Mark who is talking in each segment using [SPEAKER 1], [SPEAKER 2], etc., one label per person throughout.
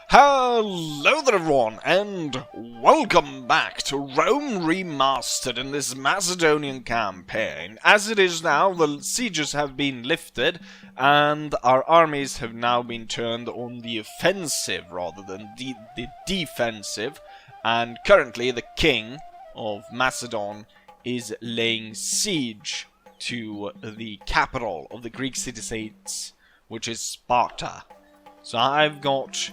[SPEAKER 1] Hello there everyone, and welcome back to Rome Remastered in this Macedonian campaign. As it is now, the sieges have been lifted, and our armies have now been turned on the offensive rather than the defensive, and currently the king of Macedon is laying siege to the capital of the Greek city-states, which is Sparta. So I've got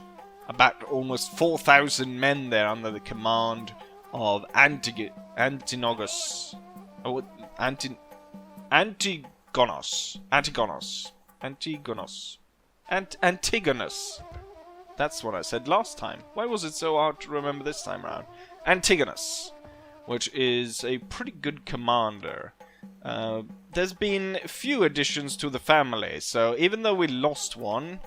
[SPEAKER 1] about almost 4,000 men there under the command of Antigonus. Oh, Antigonus. That's what I said last time. Why was it so hard to remember this time around? Antigonus, which is a pretty good commander. There's been a few additions to the family, so even though we lost one,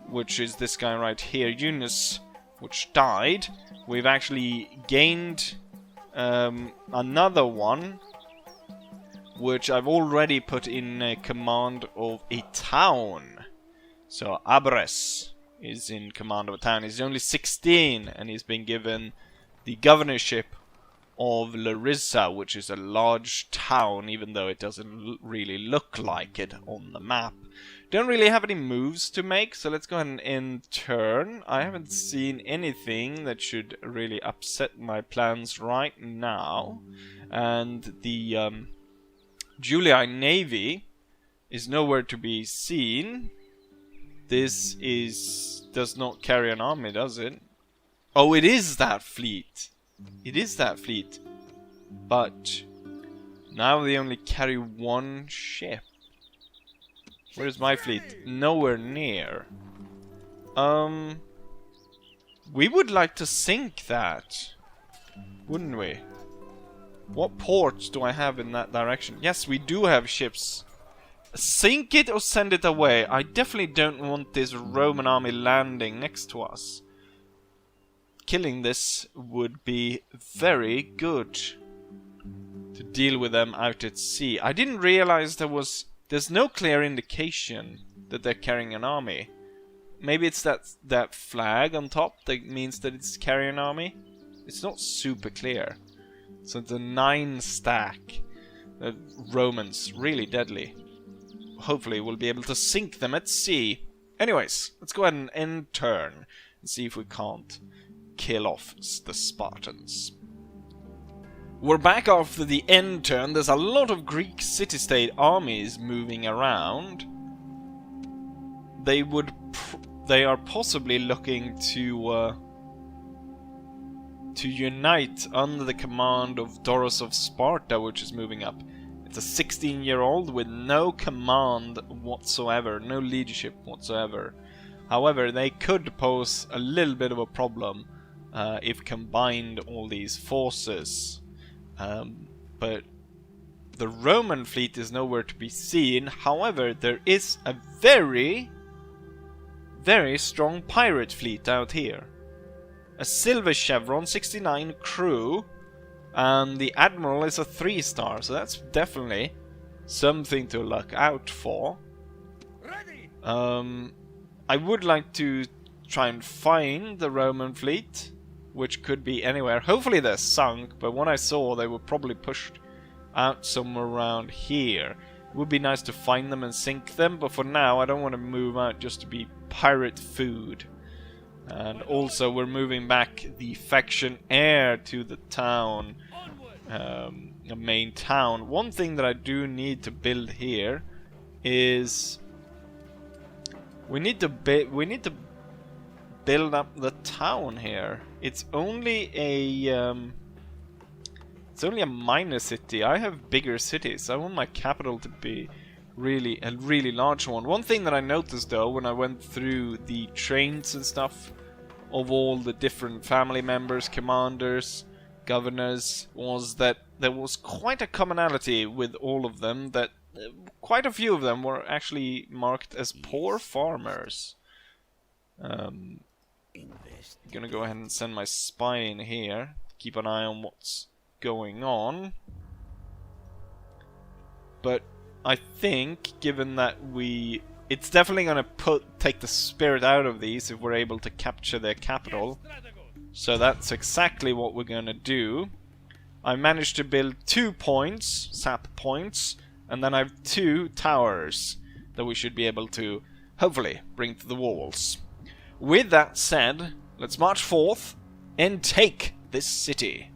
[SPEAKER 1] which is this guy right here, Eunice, which died, we've actually gained another one, which I've already put in command of a town. So Abres is in command of a town. He's only 16, and he's been given the governorship of Larissa, which is a large town, even though it doesn't really look like it on the map. Don't really have any moves to make, so let's go ahead and end turn. I haven't seen anything that should really upset my plans right now. And the Julii Navy is nowhere to be seen. This does not carry an army, does it? Oh, it is that fleet. It is that fleet. But now they only carry one ship. Where's my fleet? Nowhere near. We would like to sink that, wouldn't we? What ports do I have in that direction? Yes, we do have ships. Sink it or send it away. I definitely don't want this Roman army landing next to us. Killing this would be very good to deal with them out at sea. I didn't realize there's no clear indication that they're carrying an army. Maybe it's that flag on top that means that it's carrying an army. It's not super clear. So the 9 stack Romans, really deadly. Hopefully we'll be able to sink them at sea. Anyways, let's go ahead and end turn and see if we can't kill off the Spartans. We're back after the end turn. There's a lot of Greek city-state armies moving around. They are possibly looking to unite under the command of Doros of Sparta, which is moving up. It's a 16-year-old with no command whatsoever, no leadership whatsoever. However, they could pose a little bit of a problem if combined all these forces. But the Roman fleet is nowhere to be seen. However, there is a very, very strong pirate fleet out here. A silver chevron, 69 crew, and the admiral is a 3-star, so that's definitely something to look out for. I would like to try and find the Roman fleet, which could be anywhere. Hopefully they're sunk, but when I saw, they were probably pushed out somewhere around here. It would be nice to find them and sink them, but for now I don't want to move out just to be pirate food. And also we're moving back the faction heir to the town, the main town. One thing that I do need to build here is we need to build up the town here. It's only a minor city. I have bigger cities. I want my capital to be a really large one. One thing that I noticed though when I went through the trains and stuff of all the different family members, commanders, governors, was that there was quite a commonality with all of them, that quite a few of them were actually marked as poor farmers. I'm gonna go ahead and send my spy in here, keep an eye on what's going on. But I think, given that we it's definitely going to take the spirit out of these if we're able to capture their capital. So that's exactly what we're going to do. I managed to build 2 points, sap points, and then I have 2 towers that we should be able to hopefully bring to the walls. With that said, let's march forth and take this city.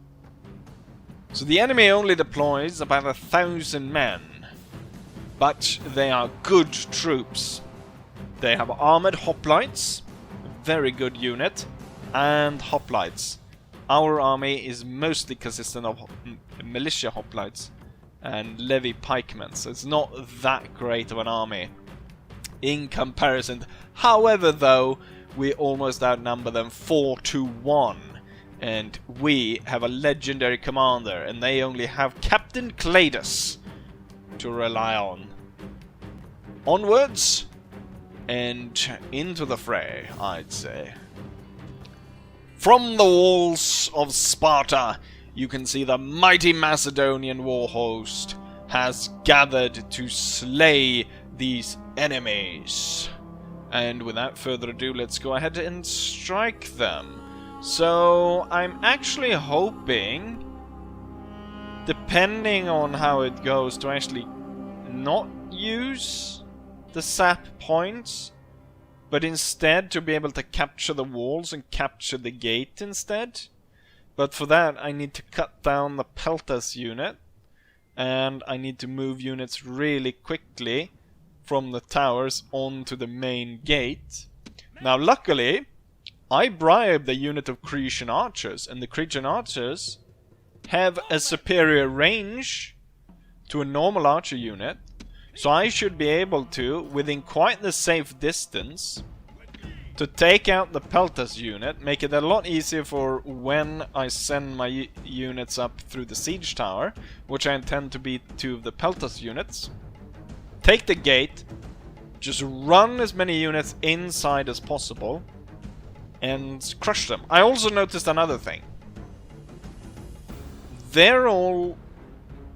[SPEAKER 1] So the enemy only deploys about 1,000 men, but they are good troops. They have armored hoplites, a very good unit, and hoplites. Our army is mostly consistent of militia hoplites and levy pikemen, so it's not that great of an army in comparison. However, though, we almost outnumber them 4-1, and we have a legendary commander, and they only have Captain Cladus to rely on. Onwards and into the fray, I'd say. From the walls of Sparta, you can see the mighty Macedonian war host has gathered to slay these enemies. And without further ado, let's go ahead and strike them. So, I'm actually hoping, depending on how it goes, to actually not use the sap points, but instead to be able to capture the walls and capture the gate instead. But for that, I need to cut down the Peltas unit, and I need to move units really quickly from the towers onto the main gate. Now, luckily, I bribed the unit of Cretan archers, and the Cretan archers have a superior range to a normal archer unit, so I should be able to, within quite the safe distance, to take out the Peltas unit, make it a lot easier for when I send my units up through the siege tower, which I intend to be 2 of the Peltas units. Take the gate, just run as many units inside as possible, and crush them. I also noticed another thing. They're all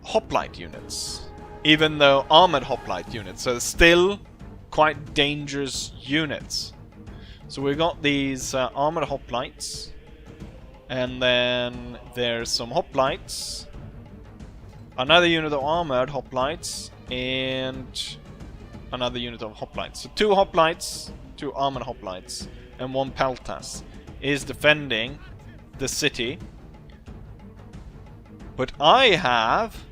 [SPEAKER 1] hoplite units, even though armored hoplite units, so still quite dangerous units. So we got these armored hoplites, and then there's some hoplites, another unit of armored hoplites, and another unit of hoplites. So 2 hoplites, 2 armored hoplites, and 1 Peltas is defending the city. But I have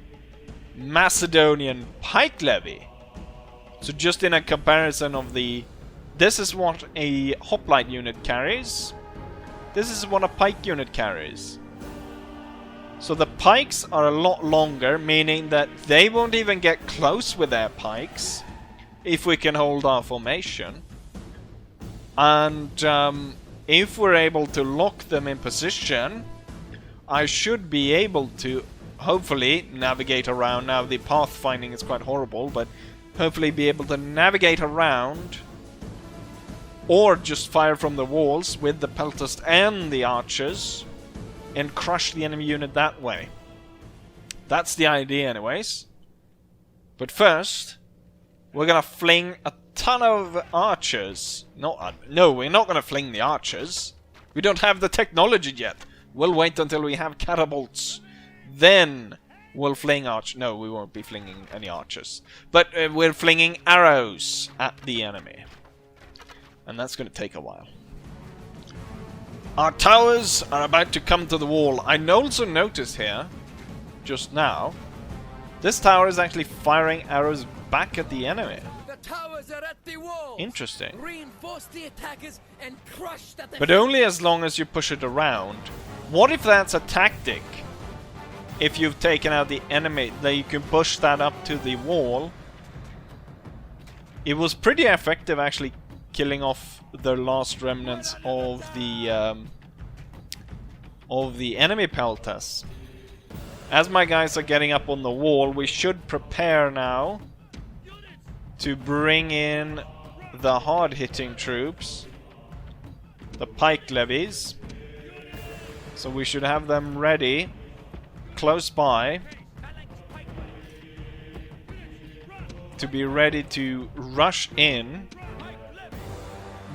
[SPEAKER 1] Macedonian pike levy. So just in a comparison of the... This is what a hoplite unit carries. This is what a pike unit carries. So the pikes are a lot longer, meaning that they won't even get close with their pikes if we can hold our formation. And if we're able to lock them in position, I should be able to hopefully navigate around. Now the pathfinding is quite horrible, but hopefully be able to navigate around, or just fire from the walls with the Peltas and the archers and crush the enemy unit that way. That's the idea anyways. But first, we're gonna fling a ton of archers. No, we're not gonna fling the archers. We don't have the technology yet. We'll wait until we have catapults. Then we'll fling archers. No, we won't be flinging any archers. But we're flinging arrows at the enemy. And that's going to take a while. Our towers are about to come to the wall. I also noticed here, just now, this tower is actually firing arrows back at the enemy.
[SPEAKER 2] The towers are at the walls.
[SPEAKER 1] Interesting.
[SPEAKER 2] Reinforce the attackers and crush the
[SPEAKER 1] But only as long as you push it around. What if that's a tactic? If you've taken out the enemy, that you can push that up to the wall. It was pretty effective actually, killing off the last remnants of the enemy Peltas. As my guys are getting up on the wall, we should prepare now to bring in the hard-hitting troops, the pike levies. So we should have them ready, close by. to be ready to rush in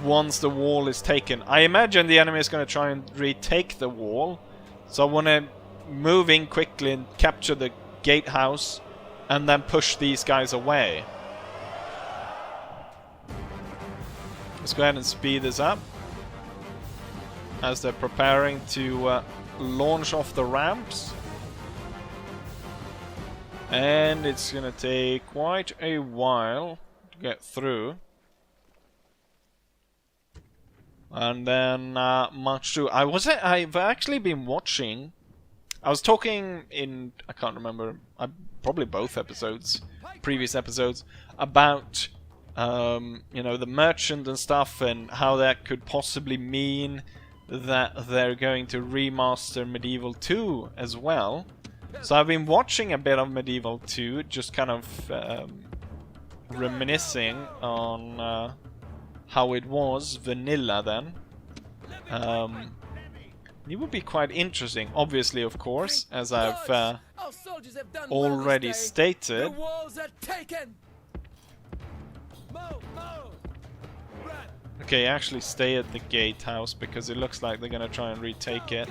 [SPEAKER 1] once the wall is taken. I imagine the enemy is going to try and retake the wall, so I want to move in quickly and capture the gatehouse and then push these guys away. Let's go ahead and speed this up as they're preparing to launch off the ramps. And it's gonna take quite a while to get through. And then March 2. I've actually been watching. I was talking in, I can't remember, probably both episodes, previous episodes, about you know, the merchant and stuff, and how that could possibly mean that they're going to remaster Medieval 2 as well. So I've been watching a bit of Medieval 2, just kind of reminiscing on how it was vanilla then. It would be quite interesting, obviously, of course, as I've already stated. Okay, actually stay at the gatehouse because it looks like they're gonna try and retake it.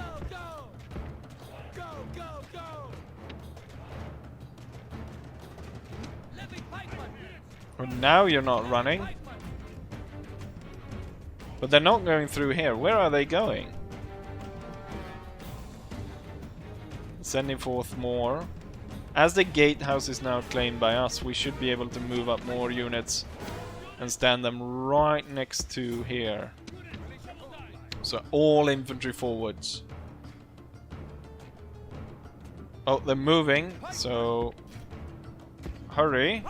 [SPEAKER 1] Well, now you're not running. But they're not going through here. Where are they going? Sending forth more. As the gatehouse is now claimed by us, we should be able to move up more units and stand them right next to here. So all infantry forwards. Oh, they're moving, so hurry.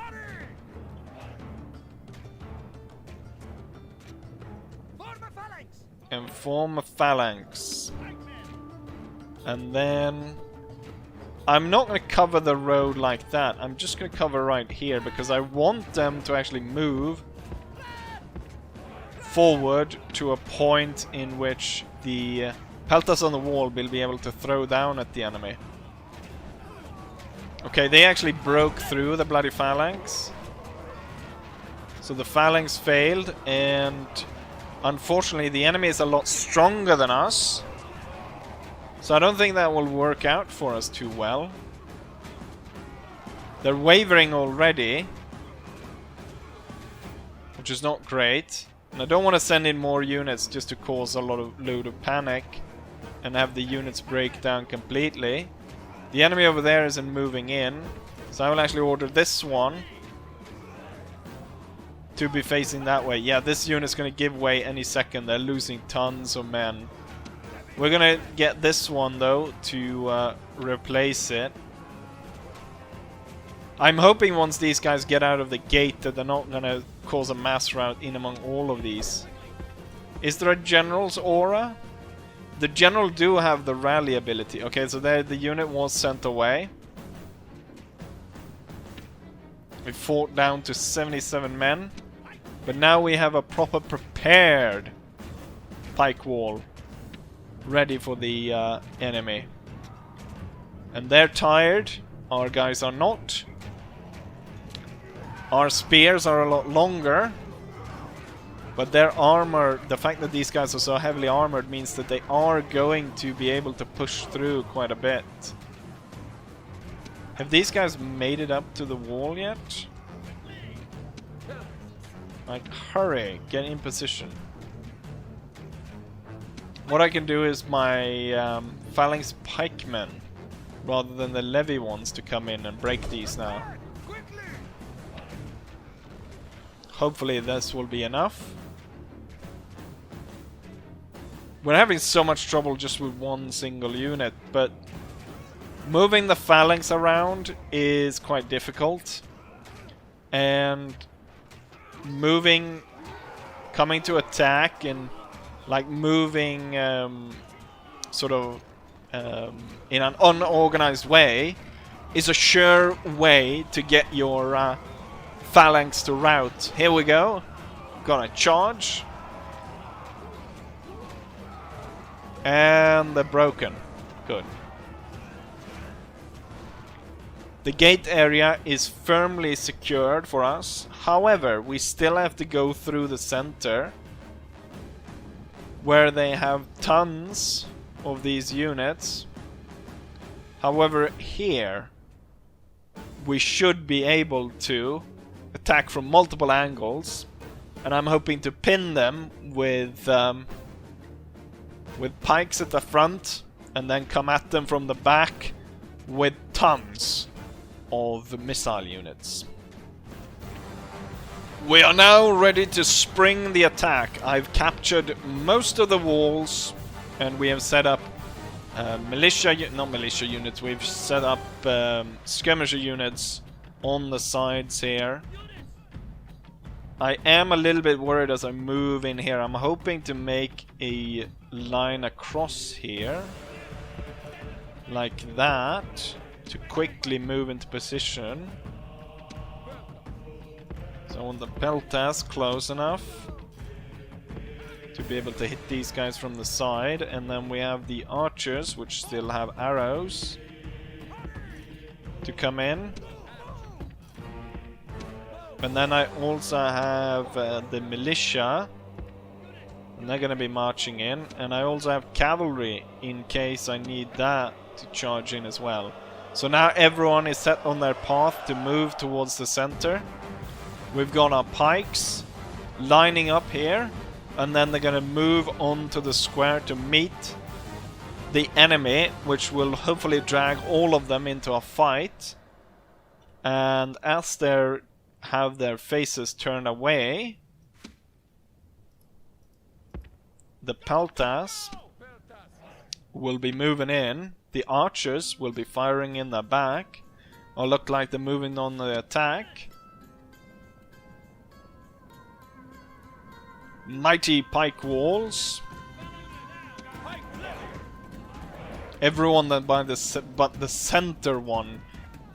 [SPEAKER 1] And form a phalanx. And then I'm not going to cover the road like that. I'm just going to cover right here because I want them to actually move forward to a point in which the peltas on the wall will be able to throw down at the enemy. Okay, they actually broke through the bloody phalanx. So the phalanx failed, and unfortunately the enemy is a lot stronger than us. So I don't think that will work out for us too well. They're wavering already, which is not great. And I don't want to send in more units just to cause a load of panic and have the units break down completely. The enemy over there isn't moving in, so I will actually order this one to be facing that way. Yeah, this unit's going to give way any second. They're losing tons of men. We're going to get this one, though, to replace it. I'm hoping once these guys get out of the gate that they're not going to cause a mass rout in among all of these. Is there a general's aura? The general do have the rally ability. Okay, so there the unit was sent away. We fought down to 77 men. But now we have a proper prepared pike wall ready for the enemy. And they're tired. Our guys are not. Our spears are a lot longer. But their armor, the fact that these guys are so heavily armored means that they are going to be able to push through quite a bit. Have these guys made it up to the wall yet? Like, hurry, get in position. What I can do is my phalanx pikemen, rather than the levy ones, to come in and break these now. Hopefully this will be enough. We're having so much trouble just with one single unit, but moving the phalanx around is quite difficult. And moving, coming to attack and like moving sort of in an unorganized way is a sure way to get your phalanx to rout. Here we go. Gonna charge. And they're broken. Good. The gate area is firmly secured for us. However, we still have to go through the center, where they have tons of these units. However, here we should be able to attack from multiple angles, and I'm hoping to pin them with pikes at the front, and then come at them from the back with tons of missile units. We are now ready to spring the attack. I've captured most of the walls, and we have set up not militia units, we've set up skirmisher units on the sides here. I am a little bit worried as I move in here. I'm hoping to make a line across here, like that, to quickly move into position. So I want the peltas close enough to be able to hit these guys from the side, and then we have the archers, which still have arrows, to come in. And then I also have the militia, and they're gonna be marching in, and I also have cavalry in case I need that to charge in as well. So now everyone is set on their path to move towards the center. We've got our pikes lining up here, and then they're gonna move on to the square to meet the enemy, which will hopefully drag all of them into a fight. And as they have their faces turned away, the peltas will be moving in. The archers will be firing in the back, or look like they're moving on the attack. Mighty pike walls. Everyone that but the center one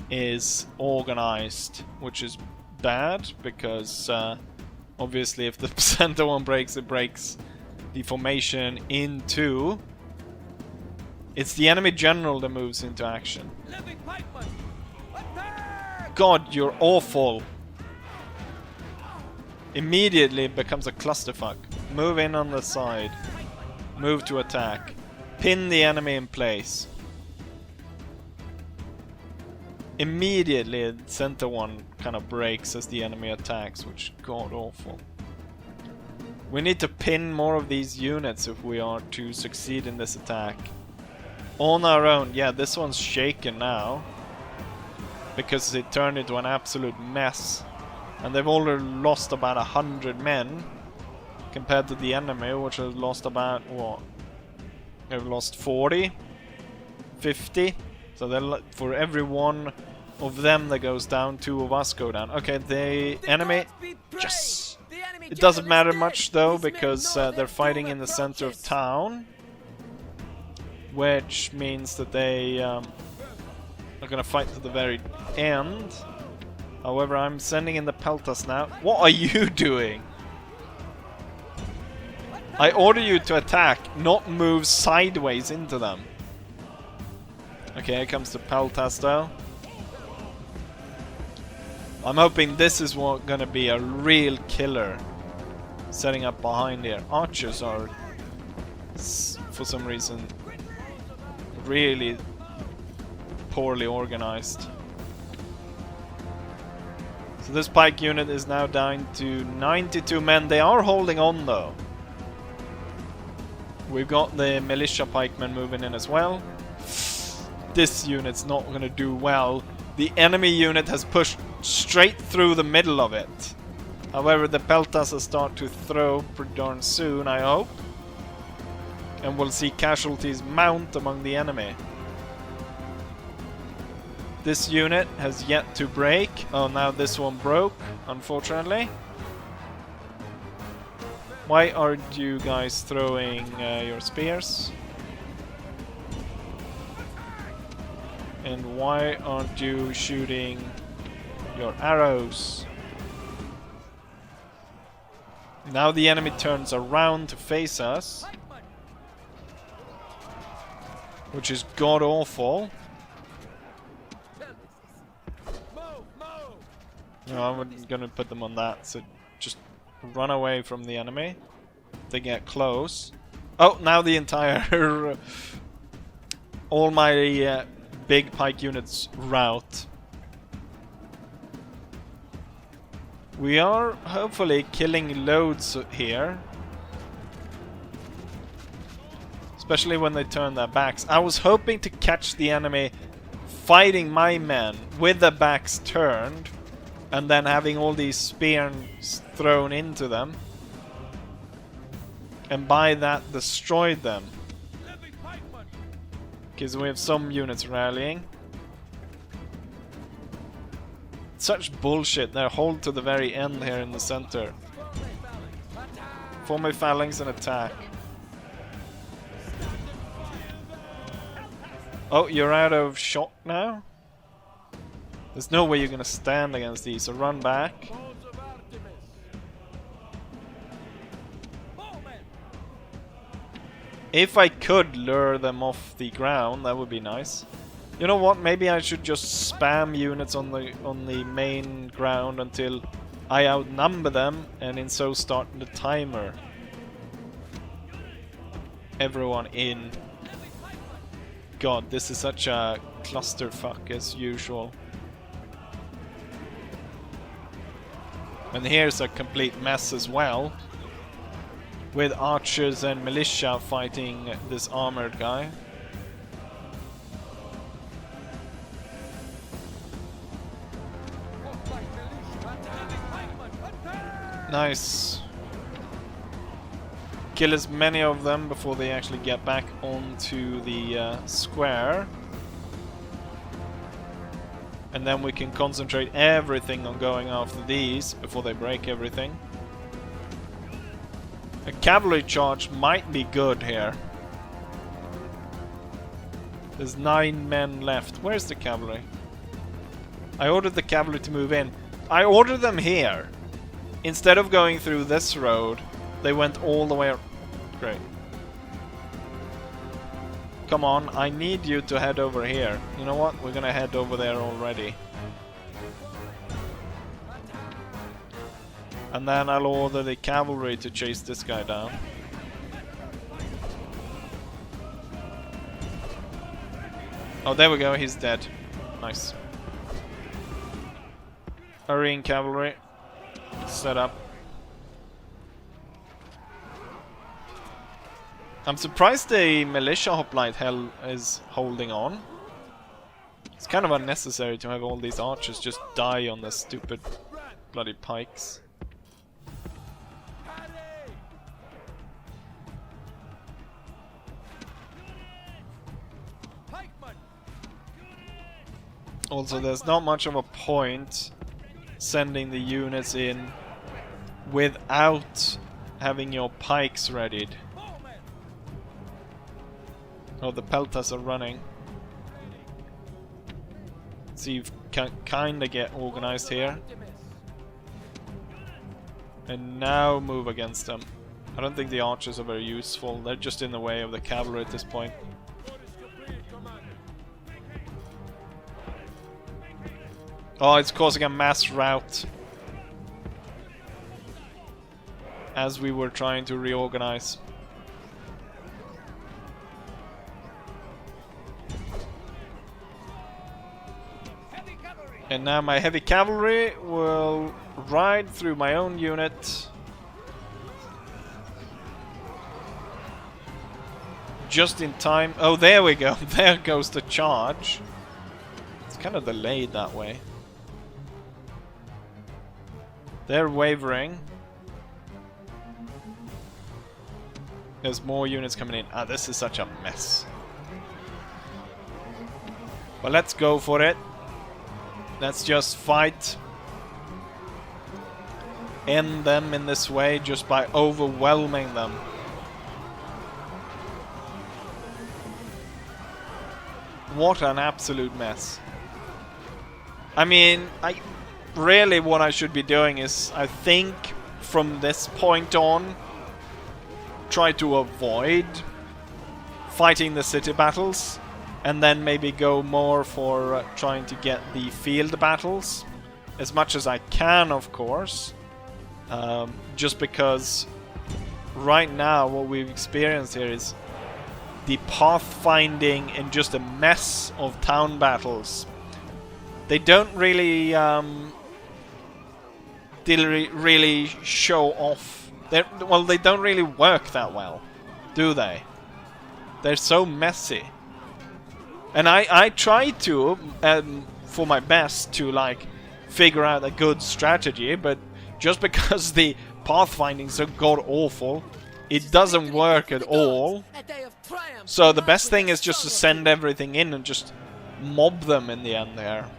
[SPEAKER 1] is organized, which is bad because obviously if the center one breaks, it breaks the formation in two. It's the enemy general that moves into action. God, you're awful. Immediately it becomes a clusterfuck. Move in on the side. Move to attack. Pin the enemy in place. Immediately the center one kind of breaks as the enemy attacks, which is god awful. We need to pin more of these units if we are to succeed in this attack. On our own, yeah, this one's shaken now because it turned into an absolute mess, and they've already lost about 100 men compared to the enemy, which has lost about what? They've lost 40, 50. So they're for every one of them that goes down, 2 of us go down. Okay, the enemy, yes. It doesn't matter much though because they're fighting in the center of town, which means that they are gonna fight to the very end. However, I'm sending in the peltas now. What are you doing? I order you to attack, not move sideways into them. Okay, here comes the peltas though. I'm hoping this is gonna be a real killer. Setting up behind here. Archers are, for some reason, really poorly organized. So this pike unit is now down to 92 men. They are holding on though. We've got the militia pikemen moving in as well. This unit's not going to do well. The enemy unit has pushed straight through the middle of it. However, the peltas will start to throw pretty darn soon, I hope. And we'll see casualties mount among the enemy. This unit has yet to break. Oh, now this one broke, unfortunately. Why aren't you guys throwing your spears? And why aren't you shooting your arrows? Now the enemy turns around to face us, which is god awful. No, I'm gonna put them on that, so just run away from the enemy. They get close. Oh, now the entire... all my big pike units rout. We are hopefully killing loads here. Especially when they turn their backs. I was hoping to catch the enemy fighting my men with their backs turned. And then having all these spears thrown into them. And by that destroy them. Okay, so we have some units rallying. Such bullshit. They hold to the very end here in the center. Form a phalanx and attack. Oh, you're out of shot now? There's no way you're gonna stand against these, so run back. If I could lure them off the ground, that would be nice. You know what? Maybe I should just spam units on the main ground until I outnumber them, and in so start the timer. Everyone in. God, this is such a clusterfuck as usual. And here's a complete mess as well. With archers and militia fighting this armored guy. Nice. Kill as many of them before they actually get back onto the square. And then we can concentrate everything on going after these before they break everything. A cavalry charge might be good here. There's 9 men left. Where's the cavalry? I ordered the cavalry to move in. I ordered them here. Instead of going through this road, they went all the way. Great. Come on, I need you to head over here. You know what? We're gonna head over there already. And then I'll order the cavalry to chase this guy down. Oh, there we go, he's dead. Nice. Hurrying cavalry. Set up. I'm surprised the militia hoplite hell is holding on. It's kind of unnecessary to have all these archers just die on the stupid bloody pikes. Also, there's not much of a point sending the units in without having your pikes readied. Oh, the peltas are running. So you can kinda get organized here. And now move against them. I don't think the archers are very useful. They're just in the way of the cavalry at this point. Oh, it's causing a mass rout. As we were trying to reorganize. And now my heavy cavalry will ride through my own unit. Just in time. Oh, there we go. There goes the charge. It's kind of delayed that way. They're wavering. There's more units coming in. Ah, this is such a mess. But let's go for it. Let's just fight. End them in this way just by overwhelming them. What an absolute mess. I mean, really what I should be doing is, I think, from this point on, try to avoid fighting the city battles, and then maybe go more for trying to get the field battles. as much as I can, of course. Just because right now what we've experienced here is the pathfinding and just a mess of town battles. They don't really really show off. Well, they don't really work that well, do they? They're so messy. And I try to, for my best, to like figure out a good strategy, but just because the pathfinding is so god awful, it doesn't work at all. So the best thing is just to send everything in and just mob them in the end there.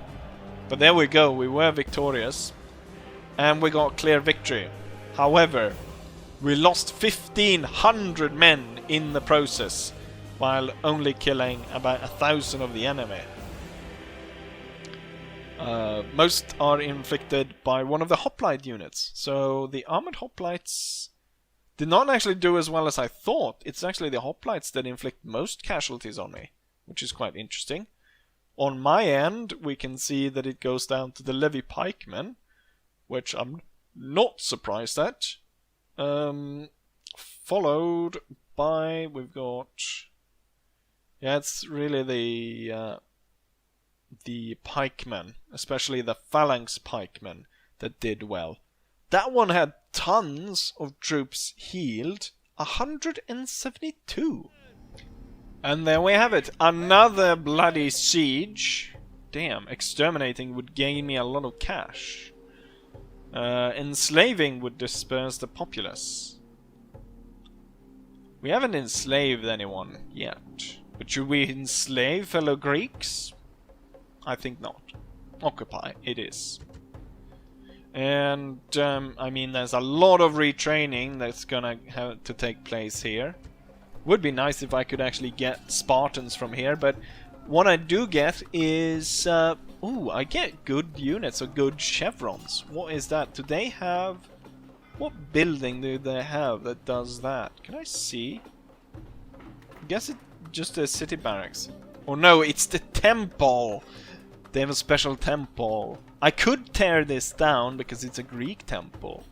[SPEAKER 1] But there we go, we were victorious. And we got clear victory. However, we lost 1,500 men in the process, while only killing about 1,000 of the enemy. Most are inflicted by one of the hoplite units. So the armored hoplites did not actually do as well as I thought. It's actually the hoplites that inflict most casualties on me, which is quite interesting. On my end, we can see that it goes down to the levy pikemen, which I'm not surprised at. Followed by, we've got... Yeah, it's really the pikemen, especially the phalanx pikemen, that did well. That one had tons of troops healed, 172. And there we have it, another bloody siege. Damn, exterminating would gain me a lot of cash. Enslaving would disperse the populace. We haven't enslaved anyone yet. But should we enslave fellow Greeks? I think not. Occupy, it is. And, I mean, there's a lot of retraining that's gonna have to take place here. Would be nice if I could actually get Spartans from here, but what I do get is... ooh, I get good units or good chevrons. What is that? Do they have... What building do they have that does that? Can I see? I guess it's just a city barracks. Oh no, it's the temple! They have a special temple. I could tear this down because it's a Greek temple.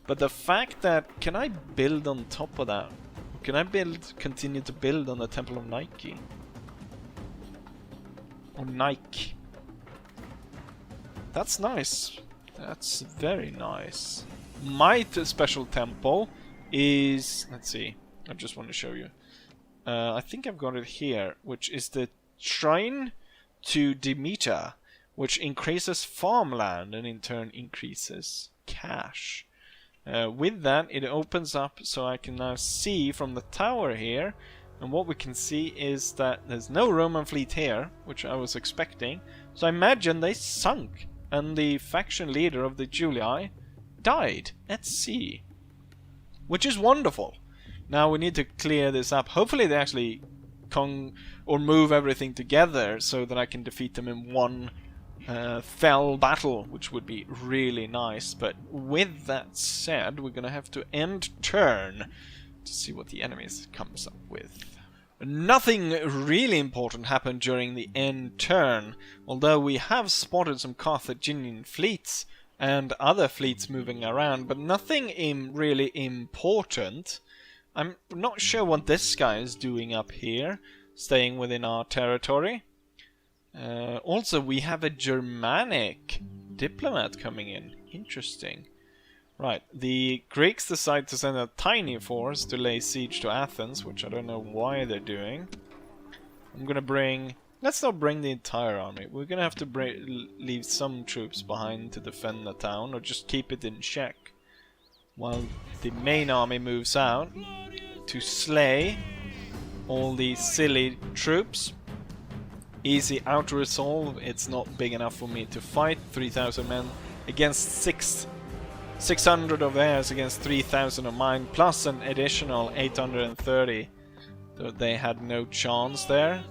[SPEAKER 1] But the fact that... Can I build on top of that? Can I continue to build on the Temple of Nike? Or Nike. That's nice. That's very nice. My special temple is... Let's see. I just want to show you. I think I've got it here. Which is the Shrine to Demeter. Which increases farmland and in turn increases cash. With that, it opens up so I can now see from the tower here. And what we can see is that there's no Roman fleet here, which I was expecting. So I imagine they sunk. And the faction leader of the Julii died at sea. Which is wonderful. Now we need to clear this up. Hopefully they actually move everything together so that I can defeat them in one fell battle, which would be really nice. But with that said, we're gonna have to end turn to see what the enemies comes up with. Nothing really important happened during the end turn, although we have spotted some Carthaginian fleets and other fleets moving around, but nothing really important. I'm not sure what this guy is doing up here, staying within our territory. Also, we have a Germanic diplomat coming in. Interesting. Right, the Greeks decide to send a tiny force to lay siege to Athens, which I don't know why they're doing. I'm gonna bring... Let's not bring the entire army. We're gonna have to leave some troops behind to defend the town, or just keep it in check. While the main army moves out to slay all these silly troops. Easy out-resolve. It's not big enough for me to fight. 3,000 men against 600 of theirs against 3,000 of mine, plus an additional 830. So they had no chance there.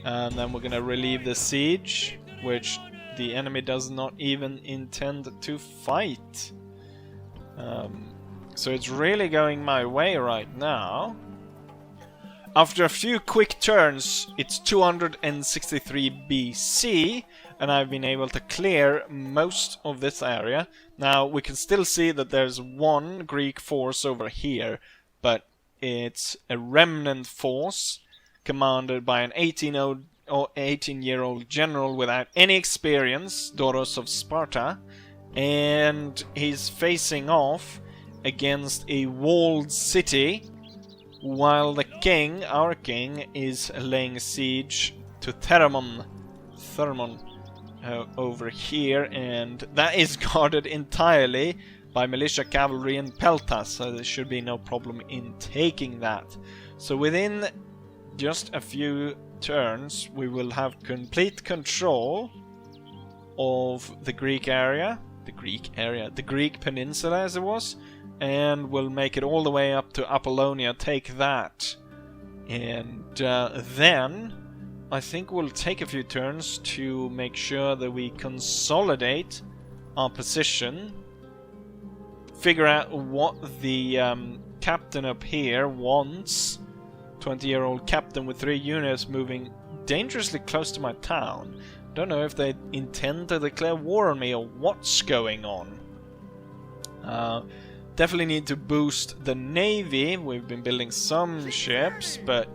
[SPEAKER 1] And then we're gonna relieve the siege, which the enemy does not even intend to fight. So it's really going my way right now. After a few quick turns, it's 263 BC, and I've been able to clear most of this area. Now, we can still see that there's one Greek force over here, but it's a remnant force commanded by an 18-year-old general without any experience, Doros of Sparta, and he's facing off against a walled city, while the king, our king, is laying siege to Thermon over here, and that is guarded entirely by militia, cavalry, and peltas, so there should be no problem in taking that. So within just a few turns, we will have complete control of the Greek peninsula, as it was, and we'll make it all the way up to Apollonia, take that, and then I think we'll take a few turns to make sure that we consolidate our position, figure out what the captain up here wants. 20-year-old captain with 3 units moving dangerously close to my town. Don't know if they intend to declare war on me or what's going on. Definitely need to boost the navy. We've been building some ships, but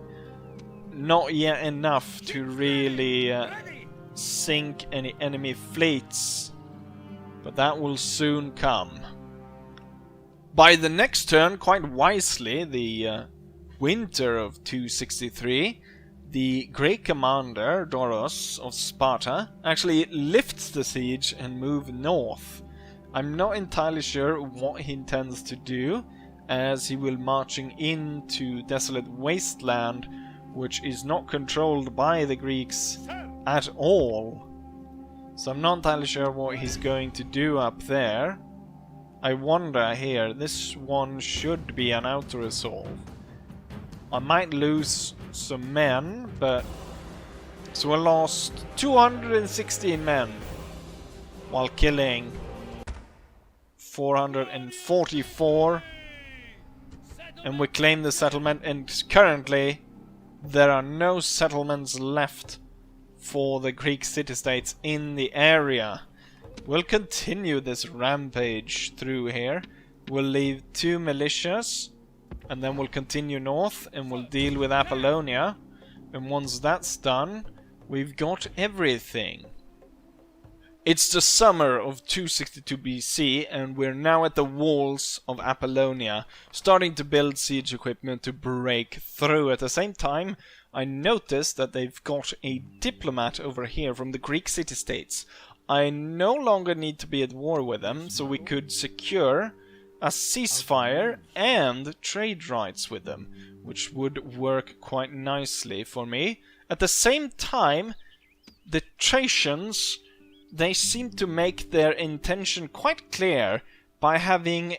[SPEAKER 1] not yet enough to really sink any enemy fleets. But that will soon come. By the next turn, quite wisely, the winter of 263, the Greek commander, Doros of Sparta, actually lifts the siege and moves north. I'm not entirely sure what he intends to do, as he will marching into desolate wasteland, which is not controlled by the Greeks at all. So I'm not entirely sure what he's going to do up there. I wonder here, this one should be an auto-resolve. I might lose some men, but... So I lost 216 men, while killing 444. And we claim the settlement, and currently there are no settlements left for the Greek city-states in the area. We'll continue this rampage through here. We'll leave 2 militias, and then we'll continue north, and we'll deal with Apollonia. And once that's done, we've got everything. It's the summer of 262 BC, and we're now at the walls of Apollonia, starting to build siege equipment to break through. At the same time, I noticed that they've got a diplomat over here from the Greek city-states. I no longer need to be at war with them, so we could secure a ceasefire and trade rights with them, which would work quite nicely for me. At the same time, the Thracians, they seem to make their intention quite clear by having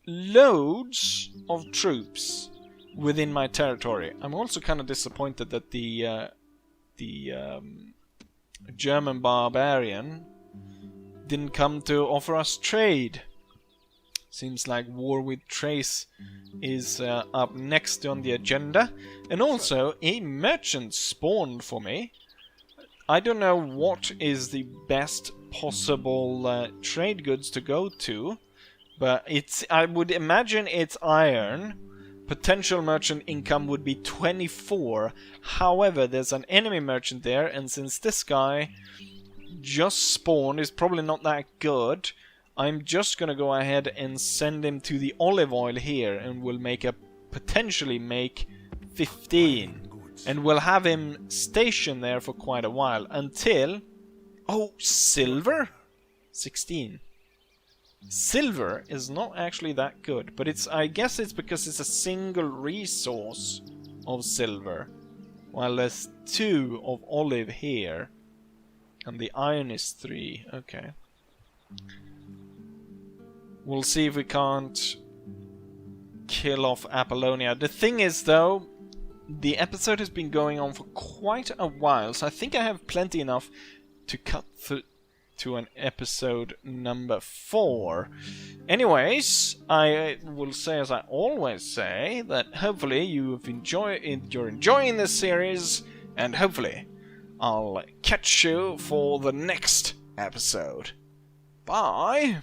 [SPEAKER 1] loads of troops within my territory. I'm also kind of disappointed that the German barbarian didn't come to offer us trade. Seems like war with Thrace is up next on the agenda. And also, a merchant spawned for me. I don't know what is the best possible trade goods to go to, but I would imagine it's iron. Potential merchant income would be 24. However, there's an enemy merchant there, and since this guy just spawned, is probably not that good, I'm just gonna go ahead and send him to the olive oil here, and we'll potentially make 15. And we'll have him stationed there for quite a while until... Oh, silver? 16. Silver is not actually that good, but I guess it's because it's a single resource of silver, while there's 2 of olive here, and the iron is 3. Okay. We'll see if we can't kill off Apollonia. The thing is, though, the episode has been going on for quite a while, so I think I have plenty enough to cut to an episode number 4. Anyways, I will say, as I always say, that hopefully you're enjoying this series, and hopefully I'll catch you for the next episode. Bye!